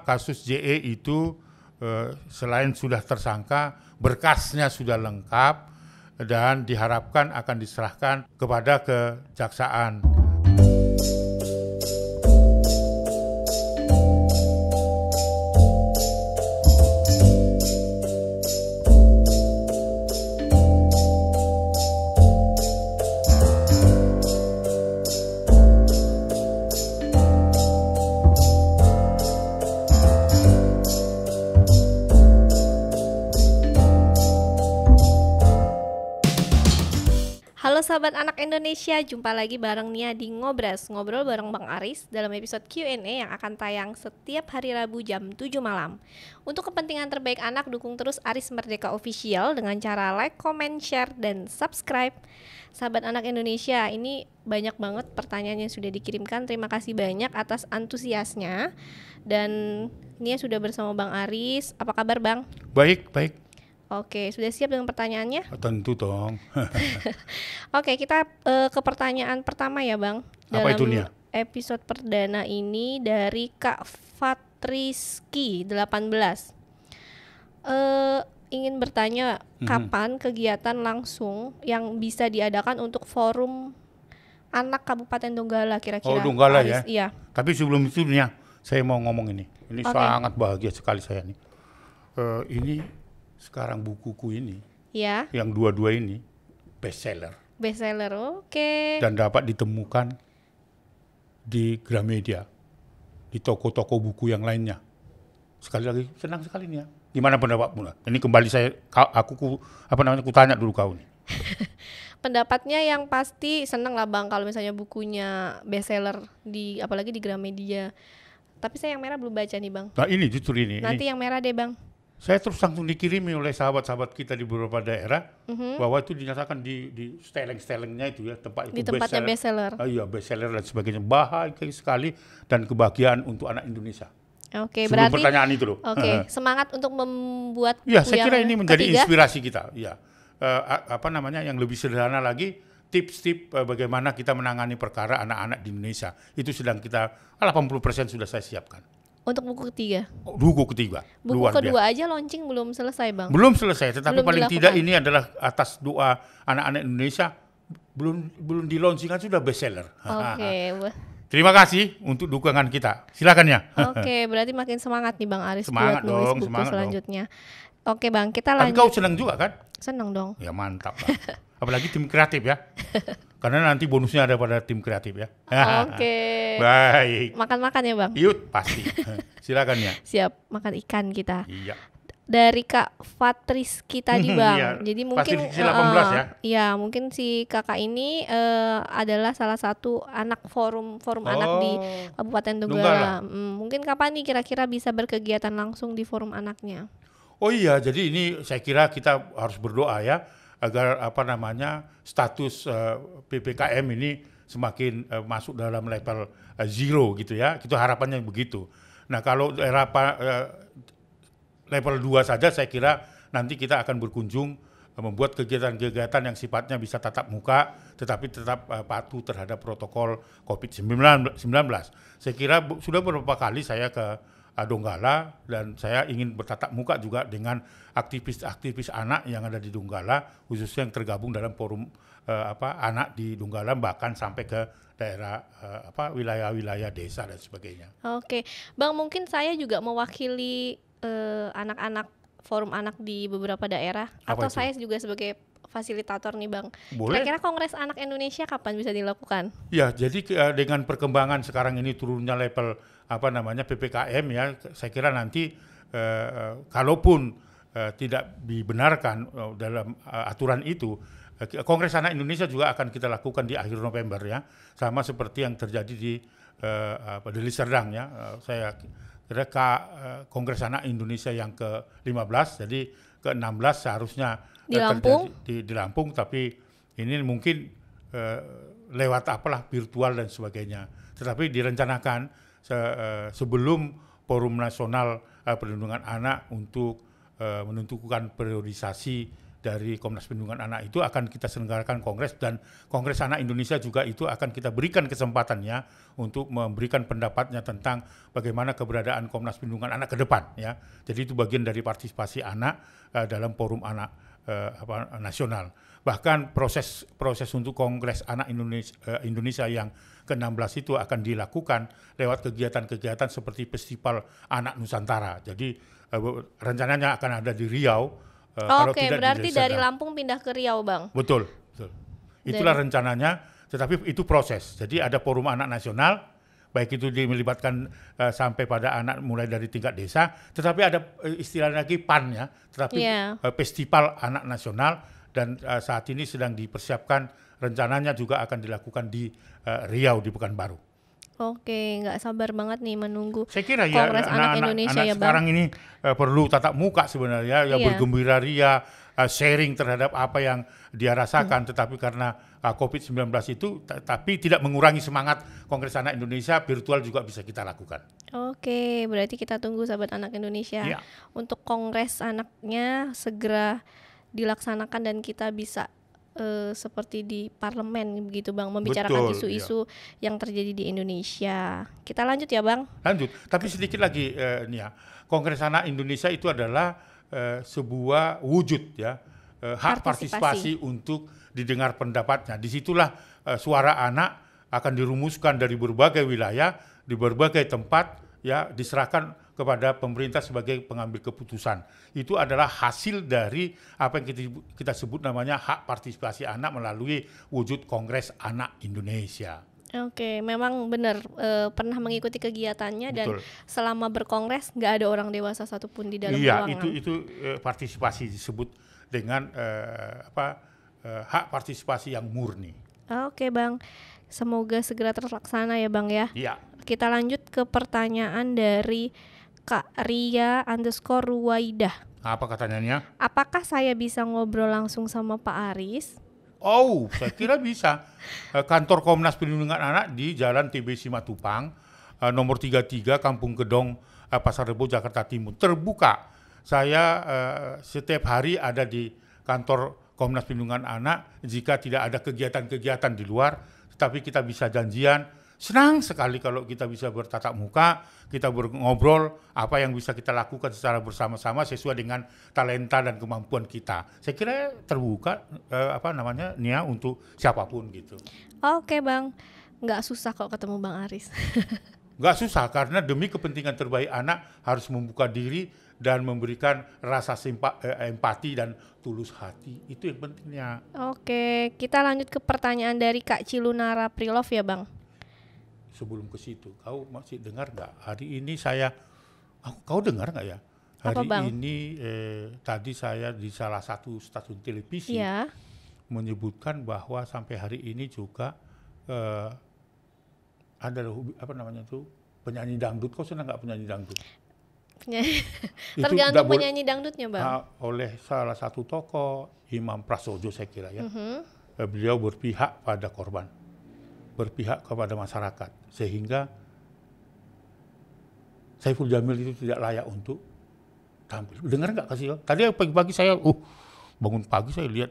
kasus JE itu selain sudah tersangka, berkasnya sudah lengkap dan diharapkan akan diserahkan kepada kejaksaan. Halo sahabat anak Indonesia, jumpa lagi bareng Nia di Ngobras, ngobrol bareng Bang Aris dalam episode Q&A yang akan tayang setiap hari Rabu jam 7 malam. Untuk kepentingan terbaik anak, dukung terus Aris Merdeka Official dengan cara like, comment, share, dan subscribe. Sahabat anak Indonesia, ini banyak banget pertanyaan yang sudah dikirimkan. Terima kasih banyak atas antusiasnya. Dan Nia sudah bersama Bang Aris. Apa kabar Bang? Baik. Oke, sudah siap dengan pertanyaannya? Tentu dong. Oke, kita ke pertanyaan pertama ya Bang. Apa itu, Nia? Episode perdana ini dari Kak Fatriski 18. Ingin bertanya kapan kegiatan langsung yang bisa diadakan untuk forum anak Kabupaten Donggala kira-kira? Oh, Donggala Aris, ya? Iya. Tapi sebelum itu, Nia, saya mau ngomong ini. Ini sangat bahagia sekali saya nih. Ini sekarang bukuku ini, Ya. yang dua-dua ini bestseller. Bestseller, oke. Dan dapat ditemukan di Gramedia, di toko-toko buku yang lainnya. Sekali lagi senang sekali nih ya. Gimana pendapatmu? Ini kembali aku tanya dulu kau nih. Pendapatnya yang pasti senang lah Bang kalau misalnya bukunya bestseller apalagi di Gramedia. Tapi saya yang merah belum baca nih Bang. Nah ini justru ini. Nanti yang merah deh Bang. Saya terus langsung dikirimi oleh sahabat-sahabat kita di beberapa daerah bahwa itu dinyatakan di steleng-stelengnya itu ya, tempat itu di tempatnya bestseller. Iya, bestseller dan sebagainya. Bahagia sekali dan kebahagiaan untuk anak Indonesia. Oke, sebelum berarti pertanyaan itu loh. Oke, semangat untuk membuat ya, saya kira ini menjadi ketiga. Inspirasi kita. Ya, yang lebih sederhana lagi, tips-tips bagaimana kita menangani perkara anak-anak di Indonesia. Itu sedang kita 80% sudah saya siapkan. Untuk buku ketiga. Buku ketiga. Buku kedua aja launching belum selesai Bang. Belum selesai, tetapi belum paling dilakukan. tidak ini adalah atas doa anak-anak Indonesia. Belum di launching sudah bestseller. Oke. Terima kasih untuk dukungan kita. Silakan ya. Oke, berarti makin semangat nih Bang Aris Semangat buat nulis dong, buku semangat selanjutnya. Oke Bang, kita Tapi lanjut. kau senang juga kan? Senang dong. Ya mantap Bang. Apalagi tim kreatif ya. Karena nanti bonusnya ada pada tim kreatif ya. Oke. Baik. Makan-makan ya Bang? Yuk, pasti. Silakan ya. Siap, makan ikan kita. Iya. Dari Kak Fatriski tadi Bang. Iya, Jadi mungkin Fatriski 18 ya. Iya, mungkin si kakak ini adalah salah satu anak forum anak di Kabupaten Donggala. Mungkin kapan nih kira-kira bisa berkegiatan langsung di forum anaknya? Oh iya, jadi ini saya kira kita harus berdoa ya agar status PPKM ini semakin masuk dalam level zero gitu ya. Itu harapannya begitu. Nah, kalau daerah level 2 saja saya kira nanti kita akan berkunjung membuat kegiatan-kegiatan yang sifatnya bisa tatap muka tetapi tetap patuh terhadap protokol COVID-19. Saya kira sudah beberapa kali saya ke Donggala dan saya ingin bertatap muka juga dengan aktivis-aktivis anak yang ada di Donggala, khususnya yang tergabung dalam forum anak di Donggala, bahkan sampai ke daerah wilayah-wilayah desa dan sebagainya. Oke, Bang, mungkin saya juga mewakili anak-anak forum anak di beberapa daerah. Atau saya juga sebagai fasilitator nih Bang. Boleh. Kira-kira Kongres Anak Indonesia kapan bisa dilakukan? Ya, jadi dengan perkembangan sekarang ini turunnya level PPKM ya, saya kira nanti kalaupun tidak dibenarkan dalam aturan itu, Kongres Anak Indonesia juga akan kita lakukan di akhir November ya, sama seperti yang terjadi di Deli Serdang ya. Saya kira Kongres Anak Indonesia yang ke-15, jadi ke-16 seharusnya di Lampung, tapi ini mungkin lewat virtual dan sebagainya. Tetapi direncanakan sebelum Forum Nasional Perlindungan Anak untuk menentukan priorisasi dari Komnas Perlindungan Anak itu akan kita selenggarakan kongres, dan Kongres Anak Indonesia juga itu akan kita berikan kesempatannya untuk memberikan pendapatnya tentang bagaimana keberadaan Komnas Perlindungan Anak ke depan ya. Jadi itu bagian dari partisipasi anak dalam forum anak nasional. Bahkan proses untuk Kongres Anak Indonesia yang ke-16 itu akan dilakukan lewat kegiatan-kegiatan seperti Festival Anak Nusantara. Jadi rencananya akan ada di Riau. Oke, berarti dari Lampung pindah ke Riau, Bang? Betul. Itulah rencananya, tetapi itu proses. Jadi ada forum anak nasional, baik itu melibatkan sampai pada anak mulai dari tingkat desa, tetapi ada istilah lagi PAN ya, tetapi Festival Anak Nasional, dan saat ini sedang dipersiapkan, rencananya juga akan dilakukan di Riau di Pekanbaru. Oke, nggak sabar banget nih menunggu saya kira Kongres ya, Anak Indonesia ya, Bang. Sekarang ini perlu tatap muka sebenarnya, ya bergembira ria, sharing terhadap apa yang dia rasakan, tetapi karena COVID-19 itu, tapi tidak mengurangi semangat Kongres Anak Indonesia, virtual juga bisa kita lakukan. Oke, berarti kita tunggu sahabat Anak Indonesia untuk Kongres Anaknya segera dilaksanakan dan kita bisa seperti di parlemen begitu, Bang, membicarakan isu-isu yang terjadi di Indonesia. Kita lanjut ya, Bang? Lanjut, tapi sedikit lagi Nia. Kongres Anak Indonesia itu adalah sebuah wujud ya, hak partisipasi untuk didengar pendapatnya. Disitulah suara anak akan dirumuskan dari berbagai wilayah, di berbagai tempat ya, diserahkan kepada pemerintah sebagai pengambil keputusan. Itu adalah hasil dari apa yang kita sebut namanya hak partisipasi anak melalui wujud Kongres Anak Indonesia. Oke, memang benar, pernah mengikuti kegiatannya. Betul. Dan selama berkongres nggak ada orang dewasa satupun di dalam ruangan. Iya, itu partisipasi disebut dengan hak partisipasi yang murni. Oke, Bang, semoga segera terlaksana ya, Bang ya. Iya. Kita lanjut ke pertanyaan dari Kak Ria_Ruwaidah. Apa katanya? Apakah saya bisa ngobrol langsung sama Pak Aris? Oh, saya kira bisa. Kantor Komnas Perlindungan Anak di Jalan TB Simatupang, nomor 33, Kampung Gedong, Pasar Rebo, Jakarta Timur. Terbuka. Saya setiap hari ada di kantor Komnas Perlindungan Anak. Jika tidak ada kegiatan-kegiatan di luar, tetapi kita bisa janjian. Senang sekali kalau kita bisa bertatap muka, kita ngobrol apa yang bisa kita lakukan secara bersama-sama sesuai dengan talenta dan kemampuan kita. Saya kira terbuka Nia, untuk siapapun gitu. Oke, Bang, nggak susah kok ketemu Bang Aris. Nggak susah, karena demi kepentingan terbaik anak harus membuka diri dan memberikan rasa empati dan tulus hati. Itu yang pentingnya. Oke, kita lanjut ke pertanyaan dari Kak Cilunara Prilov ya, Bang. Sebelum ke situ, kau masih dengar nggak? Hari ini kau dengar nggak ya? Hari ini tadi saya di salah satu stasiun televisi menyebutkan bahwa sampai hari ini juga ada penyanyi dangdut. Kau senang nggak penyanyi dangdut? Tergantung penyanyi dangdutnya, Bang. Oleh salah satu tokoh, Imam Prasojo saya kira ya. Beliau berpihak pada korban, berpihak kepada masyarakat, sehingga Saiful Jamil itu tidak layak untuk tampil. Dengar nggak kasih? Tadi pagi-pagi saya bangun pagi saya lihat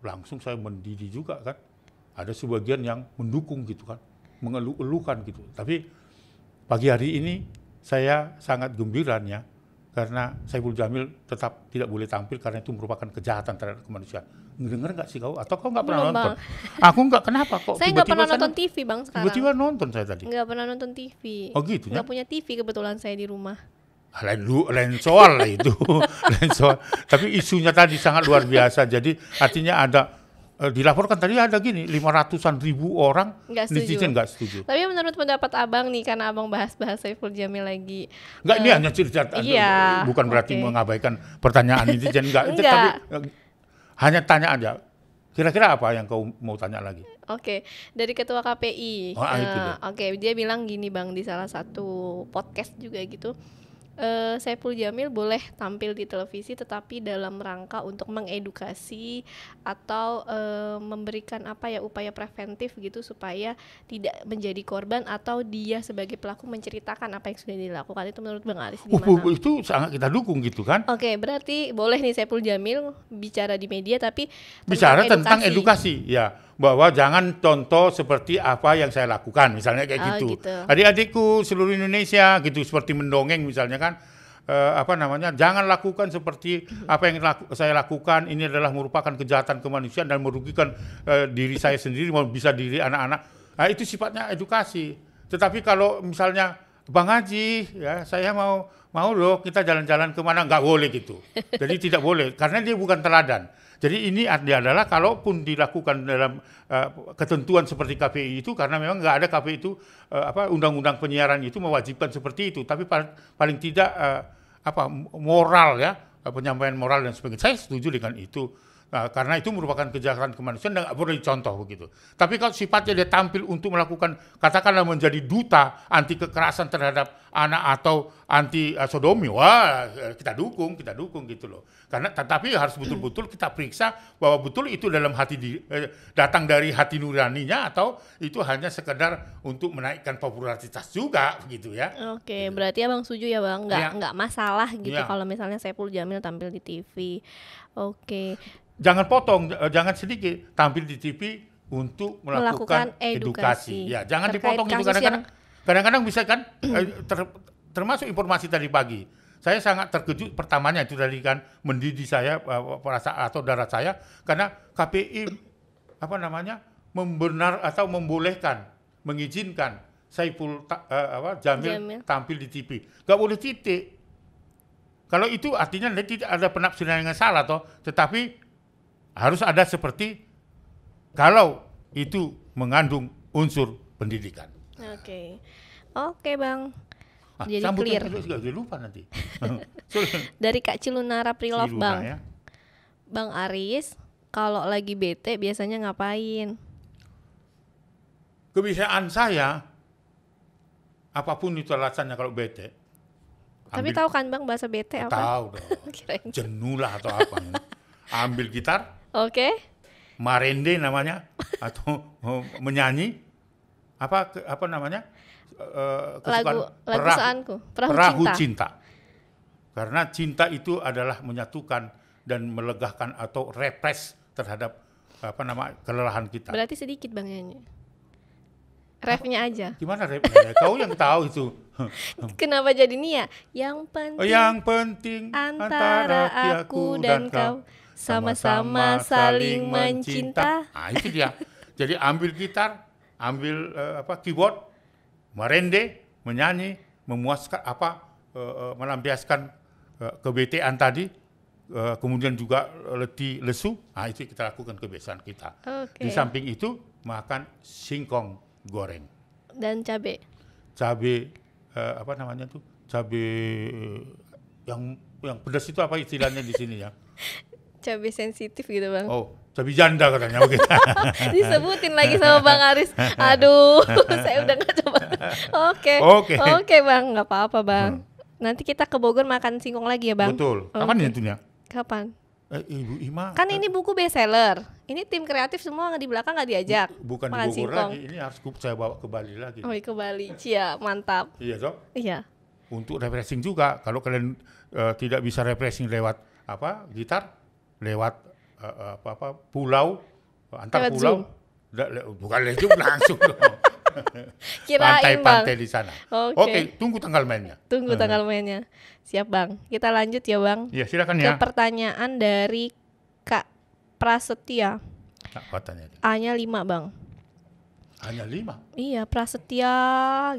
langsung, saya mendidih juga kan. Ada sebagian yang mendukung gitu kan, mengeluh-elukan gitu. Tapi pagi hari ini saya sangat gembiranya karena Saiful Jamil tetap tidak boleh tampil karena itu merupakan kejahatan terhadap kemanusiaan. Dengar nggak sih kau? Atau kau nggak pernah nonton? Aku nggak, kenapa kok? Saya nggak pernah nonton TV, Bang, sekarang. Tiba-tiba nonton saya tadi. Nggak pernah nonton TV. Oh gitu ya? Nggak punya TV kebetulan saya di rumah. Lain soal lah itu. Lain soal. Tapi isunya tadi sangat luar biasa. Jadi artinya ada, dilaporkan tadi ada gini, 500-an ribu orang netizen nggak setuju. Tapi menurut pendapat Abang nih, karena Abang bahas-bahas Saiful Jamil lagi. Nggak, ini hanya cerita, bukan berarti mengabaikan pertanyaan netizen, enggak. Tapi hanya tanya aja. Kira-kira apa yang kau mau tanya lagi? Oke, dari Ketua KPI. Dia bilang gini, Bang, di salah satu podcast juga gitu. Saipul Jamil boleh tampil di televisi tetapi dalam rangka untuk mengedukasi atau memberikan upaya preventif gitu supaya tidak menjadi korban atau dia sebagai pelaku menceritakan apa yang sudah dilakukan. Itu menurut Bang Aris gimana? Itu sangat kita dukung gitu kan. Oke, berarti boleh nih Saipul Jamil bicara di media tapi bicara tentang edukasi ya, bahwa jangan contoh seperti apa yang saya lakukan misalnya kayak gitu. Adik-adikku seluruh Indonesia gitu, seperti mendongeng misalnya kan, jangan lakukan seperti apa yang saya lakukan, ini adalah merupakan kejahatan kemanusiaan dan merugikan diri saya sendiri, bisa diri anak-anak. Nah, itu sifatnya edukasi. Tetapi kalau misalnya Bang Haji, ya saya mau loh kita jalan-jalan kemana, nggak boleh gitu. Jadi tidak boleh karena dia bukan teladan. Jadi ini adalah kalaupun dilakukan dalam ketentuan seperti KPI itu, karena memang nggak ada KPI itu undang-undang penyiaran itu mewajibkan seperti itu. Tapi paling tidak moral ya, penyampaian moral dan sebagainya. Saya setuju dengan itu. Karena itu merupakan kejahatan kemanusiaan dan nggak boleh dicontoh begitu. Tapi kalau sifatnya dia tampil untuk melakukan, katakanlah menjadi duta anti kekerasan terhadap anak atau anti sodomi, wah kita dukung gitu loh. Karena tetapi harus betul-betul kita periksa bahwa betul itu dalam hati datang dari hati nuraninya atau itu hanya sekedar untuk menaikkan popularitas juga gitu ya. Oke, gitu. Berarti Abang setuju ya Bang, nggak masalah gitu kalau misalnya Saipul Jamil tampil di TV. Oke. Jangan potong, jangan sedikit tampil di TV untuk melakukan edukasi. Ya, jangan dipotong itu kadang-kadang bisa kan termasuk informasi tadi pagi. Saya sangat terkejut pertamanya itu tadi kan mendidih saya perasaan atau darat saya karena KPI mengizinkan Saipul Jamil tampil di TV. Gak boleh titik. Kalau itu artinya tidak ada penafsiran yang salah toh, tetapi harus ada seperti kalau itu mengandung unsur pendidikan. Oke Bang. Jadi clear. Lupa nanti. Dari Kak Cilunara Prilove Bang. Ya. Bang Aris, kalau lagi bete biasanya ngapain? Kebiasaan saya, apapun itu alasannya kalau bete. Tapi tahu kan Bang bahasa bete apa? Tahu dong. Jenuh lah atau apa. Ambil gitar. Oke. Marende namanya atau menyanyi lagu Perahu Cinta. Karena cinta itu adalah menyatukan dan melegahkan atau repres terhadap kelelahan kita. Berarti sedikit Bang nyanyi. Refnya aja. Gimana refnya? Kau yang tahu itu. Kenapa jadi Nia? Yang penting antara aku dan kau sama-sama saling mencinta. Nah, itu dia. Jadi ambil gitar, ambil keyboard, marende, menyanyi, memuaskan melampiaskan kebetean tadi, kemudian juga letih lesu. Nah, itu kita lakukan kebiasaan kita. Di samping itu makan singkong goreng dan cabai. Cabai cabai yang pedas itu apa istilahnya di sini ya? Cabai sensitif gitu Bang. Oh, cabai janda katanya begitu. Disebutin lagi sama Bang Aris. Aduh, saya udah nggak coba. Oke Bang, nggak apa-apa Bang. Nanti kita ke Bogor makan singkong lagi ya Bang. Betul. Kapan itunya? Kapan? Ibu Ima. Kan ini buku bestseller. Ini tim kreatif semua di belakang nggak diajak. Bukan di Bogor singkong lagi. Ini harus saya bawa ke Bali lagi. Oh, ke Bali. Cia, mantap. Iya toh? Iya. Untuk refreshing juga. Kalau kalian tidak bisa refreshing lewat gitar, lewat pulau, antar lewat pulau, bukan lewat langsung dong. Pantai-pantai di sana. Oke, tunggu tanggal mainnya. Siap Bang. Kita lanjut ya Bang. Iya, silakan ya. Ke pertanyaan dari Kak Prasetya. A-nya 5 Bang. A-nya 5? Iya, Prasetya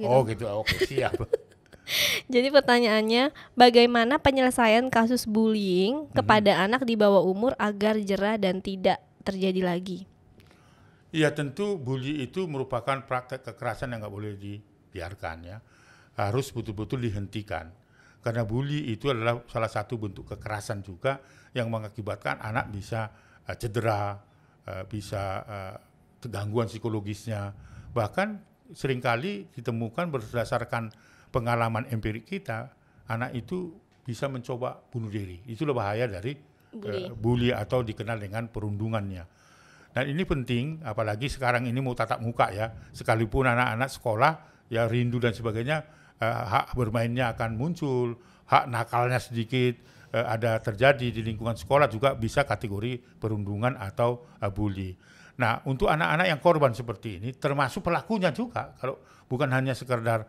gitu. Oh gitu, oke siap. Jadi pertanyaannya, bagaimana penyelesaian kasus bullying kepada anak di bawah umur agar jera dan tidak terjadi lagi? Iya, tentu bully itu merupakan praktek kekerasan yang nggak boleh dibiarkan ya. Harus betul-betul dihentikan. Karena bully itu adalah salah satu bentuk kekerasan juga yang mengakibatkan anak bisa cedera, bisa gangguan psikologisnya. Bahkan seringkali ditemukan berdasarkan pengalaman empirik kita anak itu bisa mencoba bunuh diri. Itulah bahaya dari Bully. bully atau dikenal dengan perundungannya. Dan ini penting, apalagi sekarang ini mau tatap muka ya, sekalipun anak-anak sekolah ya rindu dan sebagainya, hak bermainnya akan muncul, hak nakalnya sedikit ada terjadi di lingkungan sekolah juga bisa kategori perundungan atau bully. Nah, untuk anak-anak yang korban seperti ini, termasuk pelakunya juga, kalau bukan hanya sekedar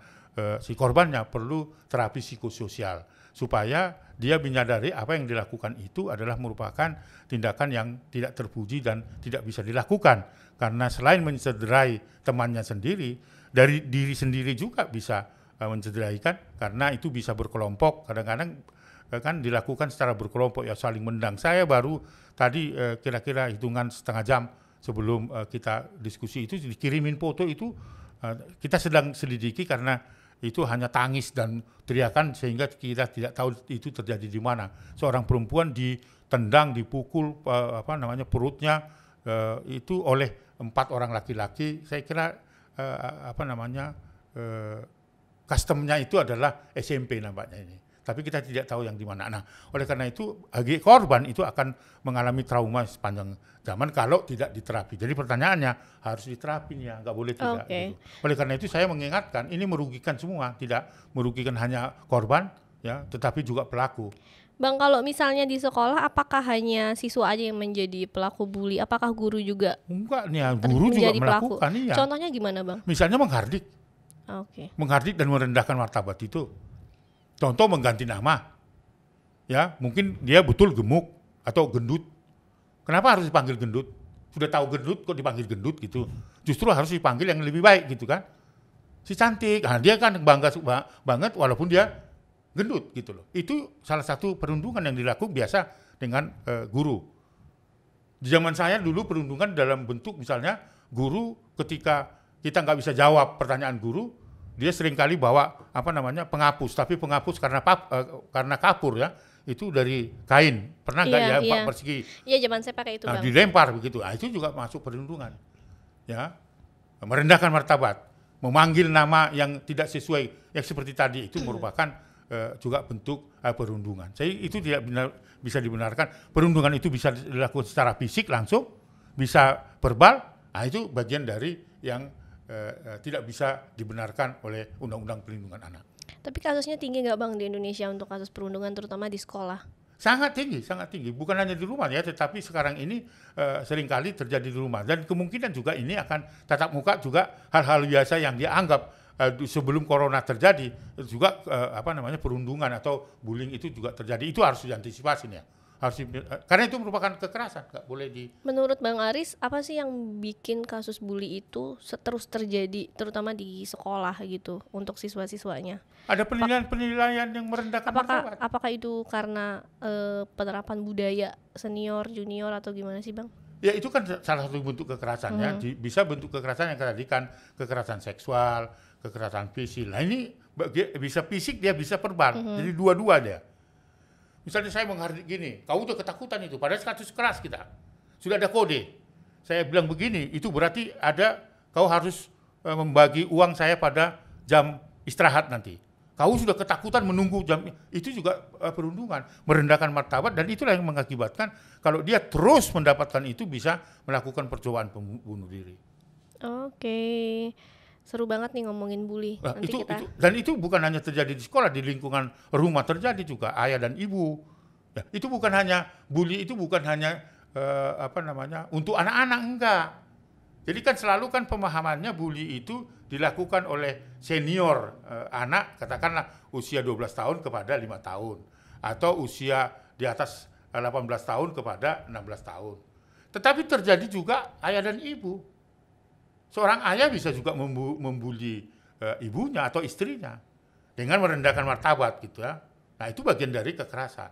si korbannya, perlu terapi psikososial supaya dia menyadari apa yang dilakukan itu adalah merupakan tindakan yang tidak terpuji dan tidak bisa dilakukan. Karena selain mencederai temannya sendiri, dari diri sendiri juga bisa mencederaikan, karena itu bisa berkelompok. Kadang-kadang kan dilakukan secara berkelompok ya, saling mendang. Saya baru tadi kira-kira hitungan setengah jam sebelum kita diskusi itu dikirimin foto itu, kita sedang selidiki karena itu hanya tangis dan teriakan sehingga kita tidak tahu itu terjadi di mana. Seorang perempuan ditendang, dipukul perutnya itu oleh 4 orang laki-laki. Saya kira customnya itu adalah SMP nampaknya ini. Tapi kita tidak tahu yang di mana. Nah, oleh karena itu korban itu akan mengalami trauma sepanjang zaman kalau tidak diterapi. Jadi pertanyaannya harus diterapi ya, nggak boleh tidak. Gitu. Oleh karena itu saya mengingatkan ini merugikan semua, tidak merugikan hanya korban ya, tetapi juga pelaku. Bang, kalau misalnya di sekolah apakah hanya siswa aja yang menjadi pelaku bully? Apakah guru juga? Enggak nih, guru juga melakukan. Iya. Contohnya gimana, Bang? Misalnya menghardik. Menghardik dan merendahkan martabat itu. Contoh mengganti nama, ya mungkin dia betul gemuk atau gendut. Kenapa harus dipanggil gendut? Sudah tahu gendut kok dipanggil gendut gitu. Justru harus dipanggil yang lebih baik gitu kan. Si cantik, nah dia kan bangga banget walaupun dia gendut gitu loh. Itu salah satu perundungan yang dilakukan biasa dengan guru. Di zaman saya dulu perundungan dalam bentuk misalnya guru ketika kita nggak bisa jawab pertanyaan guru, dia seringkali bawa penghapus, tapi penghapus karena kapur ya, itu dari kain. Pernah nggak Pak Persegi? Iya, zaman saya pakai itu, Bang. Dilempar begitu. Nah, itu juga masuk perundungan. Ya. Merendahkan martabat, memanggil nama yang tidak sesuai, yang seperti tadi itu merupakan juga bentuk perundungan. Jadi itu tidak bisa dibenarkan. Perundungan itu bisa dilakukan secara fisik langsung, bisa verbal. Nah, itu bagian dari yang tidak bisa dibenarkan oleh Undang-Undang Perlindungan Anak. Tapi kasusnya tinggi nggak, Bang, di Indonesia untuk kasus perundungan terutama di sekolah? Sangat tinggi. Bukan hanya di rumah ya, tetapi sekarang ini seringkali terjadi di rumah. Dan kemungkinan juga ini akan tatap muka juga hal-hal biasa yang dia anggap sebelum corona terjadi juga perundungan atau bullying itu juga terjadi. Itu harus diantisipasi ya. Karena itu merupakan kekerasan, nggak boleh di. Menurut Bang Aris, apa sih yang bikin kasus bully itu terus terjadi, terutama di sekolah gitu, untuk siswa-siswanya? Ada penilaian yang merendahkan martabat. Apakah itu karena penerapan budaya senior, junior atau gimana sih, Bang? Ya itu kan salah satu bentuk kekerasan ya. Bisa bentuk kekerasan yang tadi kan kekerasan seksual, kekerasan fisik. Nah ini bisa fisik, dia bisa verbal. Jadi dua-dua dia. Misalnya saya menghardik gini, kau udah ketakutan itu, padahal kasus keras kita. Sudah ada kode. Saya bilang begini, itu berarti kau harus membagi uang saya pada jam istirahat nanti. Kau sudah ketakutan menunggu jam, itu juga perundungan, merendahkan martabat, dan itulah yang mengakibatkan kalau dia terus mendapatkan itu bisa melakukan percobaan bunuh diri. Oke. Seru banget nih ngomongin bully. Nah, itu bukan hanya terjadi di sekolah, di lingkungan rumah terjadi juga, ayah dan ibu. Ya, itu bukan hanya bully, itu bukan hanya untuk anak-anak, enggak. Jadi kan selalu kan pemahamannya bully itu dilakukan oleh senior anak, katakanlah usia 12 tahun kepada 5 tahun. Atau usia di atas 18 tahun kepada 16 tahun. Tetapi terjadi juga ayah dan ibu. Seorang ayah bisa juga membuli ibunya atau istrinya dengan merendahkan martabat gitu ya. Nah itu bagian dari kekerasan,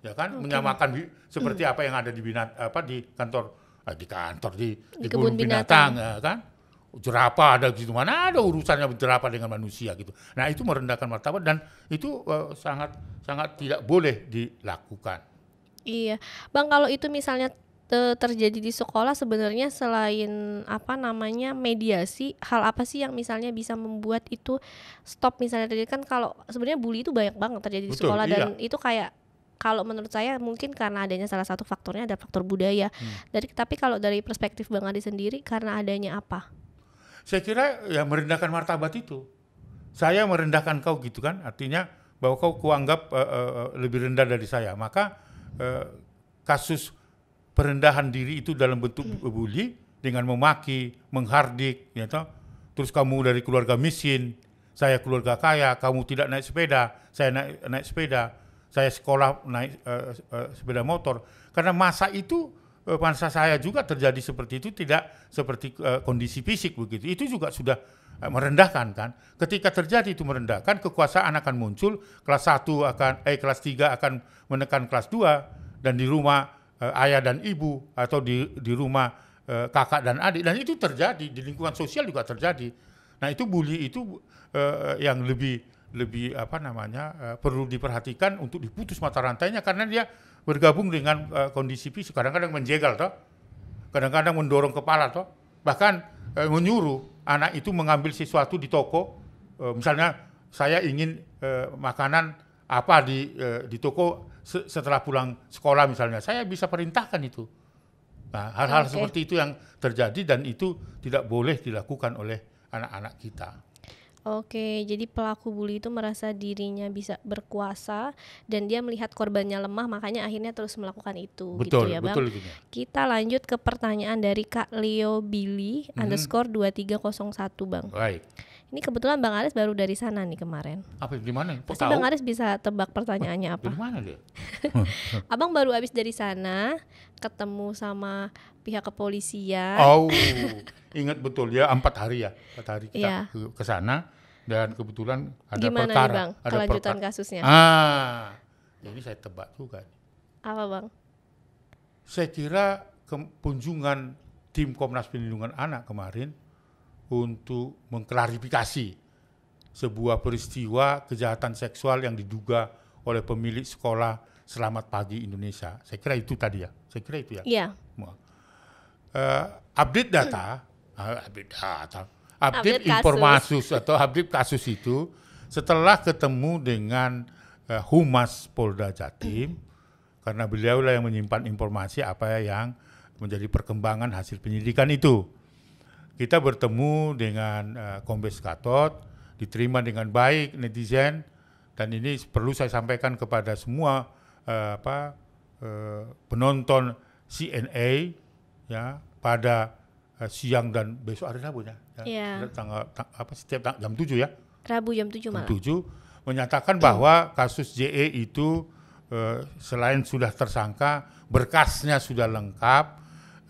ya kan? Menyamakan seperti apa yang ada di kebun binatang ya kan? Jerapah ada gitu, mana ada urusannya jerapah dengan manusia gitu. Nah itu merendahkan martabat dan itu sangat tidak boleh dilakukan. Iya, Bang, kalau itu misalnya terjadi di sekolah sebenarnya selain mediasi, hal apa sih yang misalnya bisa membuat itu stop misalnya terjadi? Kan kalau sebenarnya bully itu banyak banget terjadi di Betul, sekolah iya. dan itu kayak kalau menurut saya mungkin karena adanya salah satu faktornya ada faktor budaya. Tapi kalau dari perspektif Bang Adi sendiri karena adanya apa? Saya kira ya merendahkan martabat itu. Saya merendahkan kau gitu kan, artinya bahwa kau kuanggap lebih rendah dari saya. Maka kasus perendahan diri itu dalam bentuk bully dengan memaki, menghardik, ya toh. Terus kamu dari keluarga miskin, saya keluarga kaya, kamu tidak naik sepeda, saya naik sepeda, saya sekolah naik sepeda motor. Karena masa itu masa saya juga terjadi seperti itu, tidak seperti kondisi fisik begitu. Itu juga sudah merendahkan kan. Ketika terjadi itu merendahkan, kekuasaan akan muncul, kelas 3 akan menekan kelas 2 dan di rumah ayah dan ibu atau di rumah kakak dan adik, dan itu terjadi di lingkungan sosial juga terjadi. Nah, itu bully itu yang lebih perlu diperhatikan untuk diputus mata rantainya karena dia bergabung dengan kondisi fisik, kadang-kadang menjegal toh. Kadang-kadang mendorong kepala toh. Bahkan menyuruh anak itu mengambil sesuatu di toko, misalnya saya ingin makanan apa di toko setelah pulang sekolah misalnya, saya bisa perintahkan itu. Nah, hal-hal seperti itu yang terjadi dan itu tidak boleh dilakukan oleh anak-anak kita. Oke, jadi pelaku bully itu merasa dirinya bisa berkuasa dan dia melihat korbannya lemah, makanya akhirnya terus melakukan itu. Betul, gitu ya Bang. betul gitu. Kita lanjut ke pertanyaan dari Kak Leo Billy _2301 Bang. Baik. Ini kebetulan Bang Aris baru dari sana nih kemarin. Apa di mana? Pasti Bang Aris bisa tebak pertanyaannya apa. Di mana dia? Abang baru habis dari sana, ketemu sama pihak kepolisian. Oh, ingat betul ya, 4 hari ya. 4 hari kita Iya. ke sana dan kebetulan ada Gimana perkara. nih Bang Ada kelanjutan kasusnya? Ini saya tebak juga. Apa Bang? Saya kira kunjungan tim Komnas Perlindungan Anak kemarin untuk mengklarifikasi sebuah peristiwa kejahatan seksual yang diduga oleh pemilik sekolah Selamat Pagi Indonesia. Saya kira itu tadi ya. Saya kira itu ya. Iya. Update informasi atau update kasus itu setelah ketemu dengan Humas Polda Jatim, karena beliau lah yang menyimpan informasi apa yang menjadi perkembangan hasil penyidikan itu. Kita bertemu dengan Kombes Gatot, diterima dengan baik netizen, dan ini perlu saya sampaikan kepada semua penonton CNA ya pada siang dan besok hari Rabu ya. Yeah. Setiap jam 7 ya. Rabu jam 7 malam. Jam 7 menyatakan bahwa kasus JE itu selain sudah tersangka, berkasnya sudah lengkap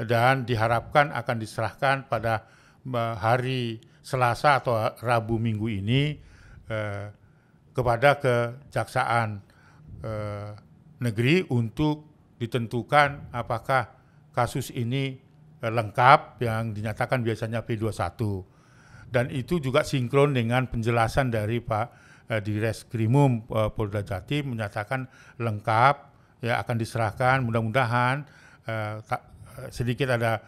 dan diharapkan akan diserahkan pada hari Selasa atau Rabu minggu ini kepada Kejaksaan Negeri untuk ditentukan apakah kasus ini lengkap yang dinyatakan biasanya P21. Dan itu juga sinkron dengan penjelasan dari Pak Direskrimum Polda Jatim menyatakan lengkap, ya akan diserahkan, mudah-mudahan sedikit ada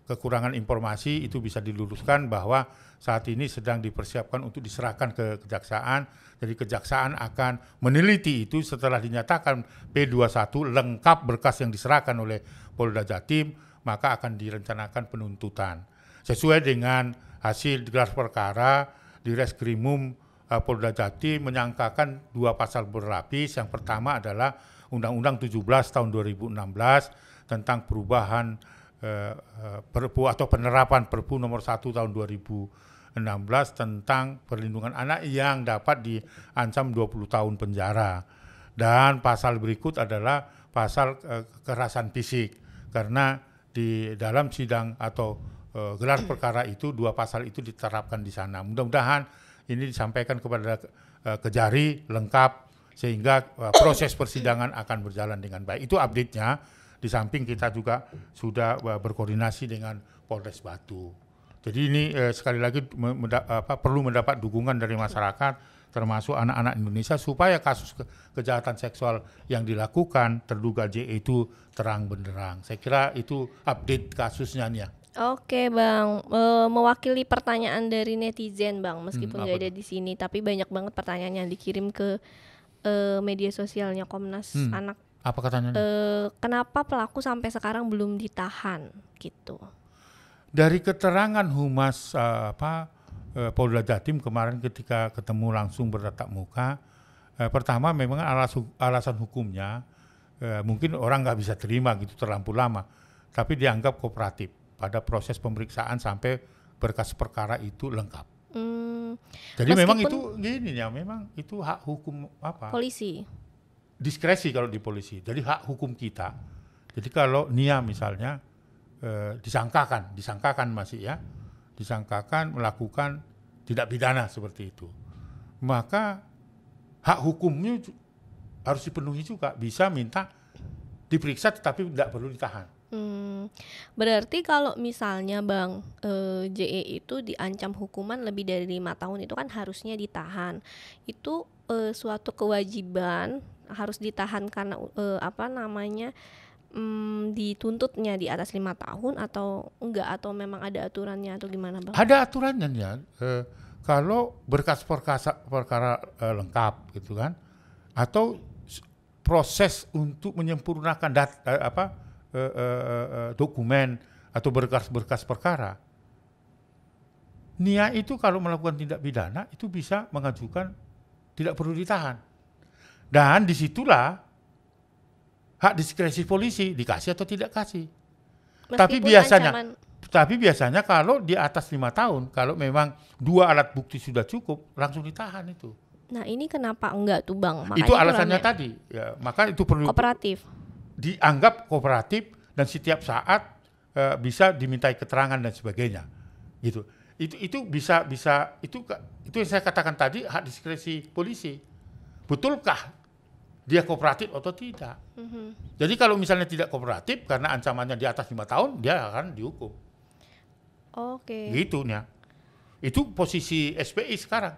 kekurangan informasi itu bisa diluruskan bahwa saat ini sedang dipersiapkan untuk diserahkan ke kejaksaan. Jadi kejaksaan akan meneliti itu setelah dinyatakan P21 lengkap berkas yang diserahkan oleh Polda Jatim, maka akan direncanakan penuntutan. Sesuai dengan hasil gelar perkara, Direskrimum Polda Jatim menyangkakan 2 pasal berlapis. Yang pertama adalah Undang-Undang 17 tahun 2016 tentang perubahan Perpu atau penerapan Perpu nomor 1 tahun 2016 tentang perlindungan anak yang dapat diancam 20 tahun penjara. Dan pasal berikut adalah pasal kekerasan fisik, karena di dalam sidang atau gelar perkara itu 2 pasal itu diterapkan di sana. Mudah-mudahan ini disampaikan kepada Kejari lengkap sehingga proses persidangan akan berjalan dengan baik. Itu update-nya. Di samping kita juga sudah berkoordinasi dengan Polres Batu. Jadi ini sekali lagi perlu mendapat dukungan dari masyarakat termasuk anak-anak Indonesia supaya kasus kejahatan seksual yang dilakukan terduga JE itu terang benderang. Saya kira itu update kasusnya nih ya. Oke Bang, mewakili pertanyaan dari netizen Bang, meskipun nggak ada di sini, tapi banyak banget pertanyaan yang dikirim ke media sosialnya Komnas Anak. Apa katanya? Kenapa pelaku sampai sekarang belum ditahan gitu? Dari keterangan Humas Polda Jatim kemarin ketika ketemu langsung bertatap muka, pertama memang alasan hukumnya mungkin orang nggak bisa terima gitu terlampau lama, tapi dianggap kooperatif pada proses pemeriksaan sampai berkas perkara itu lengkap. Jadi memang itu gini ya, memang itu hak hukum polisi. Diskresi kalau di polisi, jadi hak hukum kita. Jadi kalau Nia misalnya disangkakan masih ya, disangkakan melakukan tidak pidana seperti itu, maka hak hukumnya harus dipenuhi juga, bisa minta diperiksa tetapi tidak perlu ditahan. Berarti kalau misalnya Bang JE itu diancam hukuman lebih dari 5 tahun itu kan harusnya ditahan. Itu suatu kewajiban harus ditahan karena dituntutnya di atas 5 tahun atau enggak, atau memang ada aturannya atau gimana Bang? Ada aturannya ya. Kalau berkas perkara lengkap gitu kan, atau proses untuk menyempurnakan dokumen atau berkas perkara, Nia itu kalau melakukan tindak pidana itu bisa mengajukan tidak perlu ditahan, dan disitulah hak diskresi polisi dikasih atau tidak kasih. Tapi biasanya kalau di atas 5 tahun, kalau memang 2 alat bukti sudah cukup, langsung ditahan itu. Nah ini kenapa enggak tuh Bang? Makanya itu alasannya tadi, ya, maka itu perlu kooperatif. Dianggap kooperatif dan setiap saat bisa dimintai keterangan dan sebagainya, gitu. Itu bisa itu yang saya katakan tadi, hak diskresi polisi. Betulkah dia kooperatif atau tidak? Jadi kalau misalnya tidak kooperatif karena ancamannya di atas 5 tahun, dia akan dihukum. Oke. Gitu ya. Itu posisi SPI sekarang.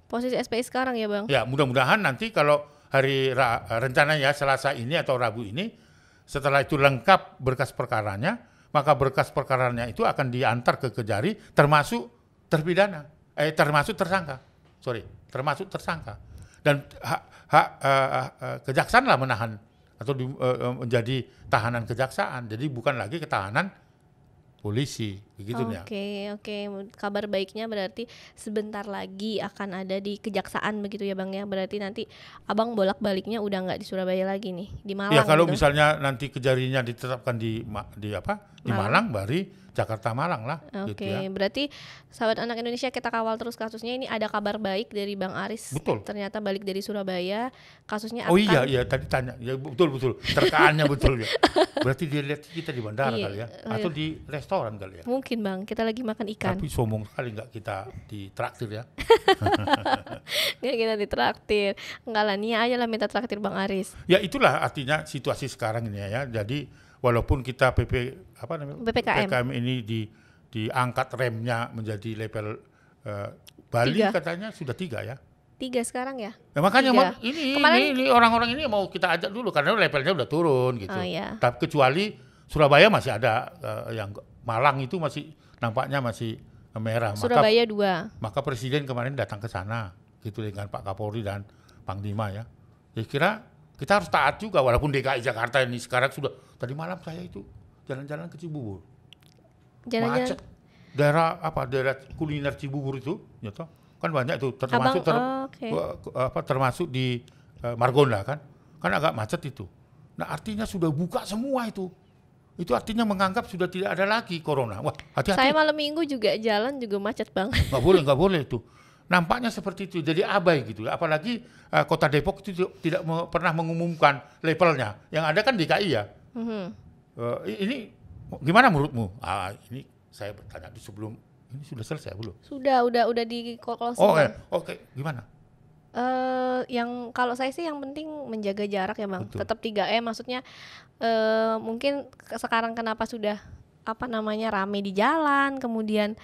Posisi SPI sekarang ya Bang? Ya, mudah-mudahan nanti kalau hari rencananya Selasa ini atau Rabu ini, setelah itu lengkap berkas perkaranya, maka berkas perkaranya itu akan diantar ke Kejari termasuk terpidana, termasuk tersangka. Dan hak kejaksaan lah menahan atau menjadi tahanan kejaksaan. Jadi bukan lagi ketahanan polisi, begitu ya. Oke. Kabar baiknya berarti sebentar lagi akan ada di kejaksaan begitu ya Bang ya. Berarti nanti Abang bolak-baliknya udah nggak di Surabaya lagi nih, di Malang. Ya kalau misalnya nanti Kejarinya ditetapkan di Malang, bari Jakarta Malang lah. Oke, gitu ya. Berarti sahabat Anak Indonesia, kita kawal terus kasusnya. Ini ada kabar baik dari Bang Aris. Betul. Ternyata balik dari Surabaya, kasusnya Oh iya tadi tanya. Ya betul. Terkaannya betul ya. Berarti dia lihat kita di bandara kali ya, atau di restoran kali ya. Mungkin Bang, kita lagi makan ikan. Tapi sombong sekali nggak kita ditraktir ya. Nggak kita ditraktir. Enggak lah, Nia aja lah minta traktir Bang Aris. Ya itulah artinya situasi sekarang ini ya. Jadi walaupun kita PPKM ini diangkat remnya menjadi level Bali 3. Katanya sudah 3 ya. 3 sekarang ya. Ya makanya ini orang-orang ini mau kita ajak dulu karena levelnya udah turun gitu. Iya. Tapi kecuali Surabaya masih ada, yang Malang itu masih nampaknya masih merah. Surabaya 2. Maka Presiden kemarin datang ke sana gitu dengan Pak Kapolri dan Panglima ya. Saya kira kita harus taat juga, walaupun DKI Jakarta ini sekarang sudah, tadi malam saya itu jalan-jalan ke Cibubur. Macet. Daerah kuliner Cibubur itu, gitu. Kan banyak itu, termasuk di Margonda kan agak macet itu. Nah artinya sudah buka semua itu. Itu artinya menganggap sudah tidak ada lagi corona. Wah, hati-hati. Saya malam minggu juga jalan juga macet Bang. Nggak boleh itu. Nampaknya seperti itu, jadi abai gitu. Apalagi Kota Depok itu tidak pernah mengumumkan levelnya. Yang ada kan DKI ya. Ini gimana menurutmu? Ini saya bertanya sebelum ini sudah selesai belum? Sudah, udah di closing. Oke. Gimana? Yang kalau saya sih yang penting menjaga jarak ya Bang. Betul. Tetap 3M, maksudnya mungkin sekarang kenapa sudah rame di jalan, kemudian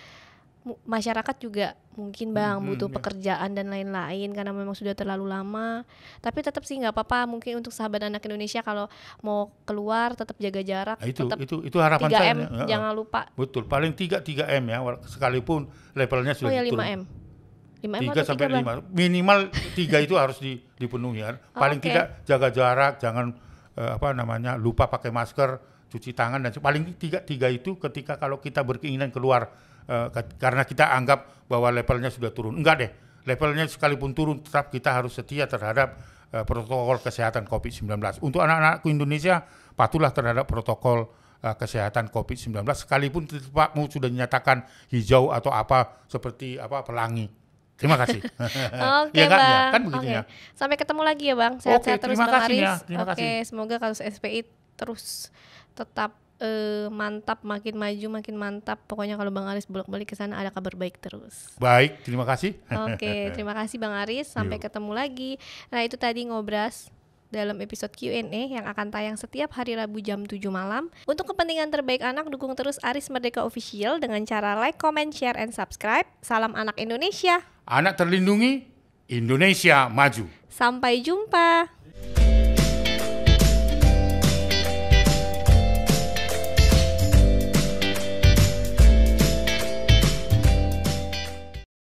masyarakat juga mungkin Bang butuh pekerjaan dan lain-lain karena memang sudah terlalu lama. Tapi tetap sih nggak apa-apa, mungkin untuk sahabat anak Indonesia kalau mau keluar tetap jaga jarak, Nah, tetap itu harapan 3M, saya. jangan lupa. Betul, paling 3M ya, sekalipun levelnya Oh sudah ya turun. 5M. 5M 3 atau sampai 3 Bang? 5. Minimal 3 itu harus dipenuhi ya. Paling Oke. tidak jaga jarak, jangan lupa pakai masker, cuci tangan, dan paling tiga itu ketika kalau kita berkeinginan keluar karena kita anggap bahwa levelnya sudah turun. Enggak deh, levelnya sekalipun turun tetap kita harus setia terhadap protokol kesehatan COVID-19. Untuk anak-anakku Indonesia, patuhlah terhadap protokol kesehatan COVID-19 sekalipun tempatmu sudah dinyatakan hijau atau apa seperti pelangi. Terima kasih. Oke Ya kan, ya? Bang. Kan begitu Oke. ya. Sampai ketemu lagi ya Bang. Sehat-sehat terus terima Bang kasih Aris. ya, terima Oke, kasih. semoga kasus SPI terus tetap mantap, makin maju makin mantap. Pokoknya kalau Bang Aris bolak-balik ke sana ada kabar baik terus. Baik, terima kasih. Oke, terima kasih Bang Aris. Sampai Yuk. ketemu lagi. Nah, itu tadi ngobras dalam episode Q&A yang akan tayang setiap hari Rabu jam 7 malam. Untuk kepentingan terbaik anak, dukung terus Aris Merdeka Official dengan cara like, comment, share, and subscribe. Salam anak Indonesia. Anak terlindungi, Indonesia maju. Sampai jumpa.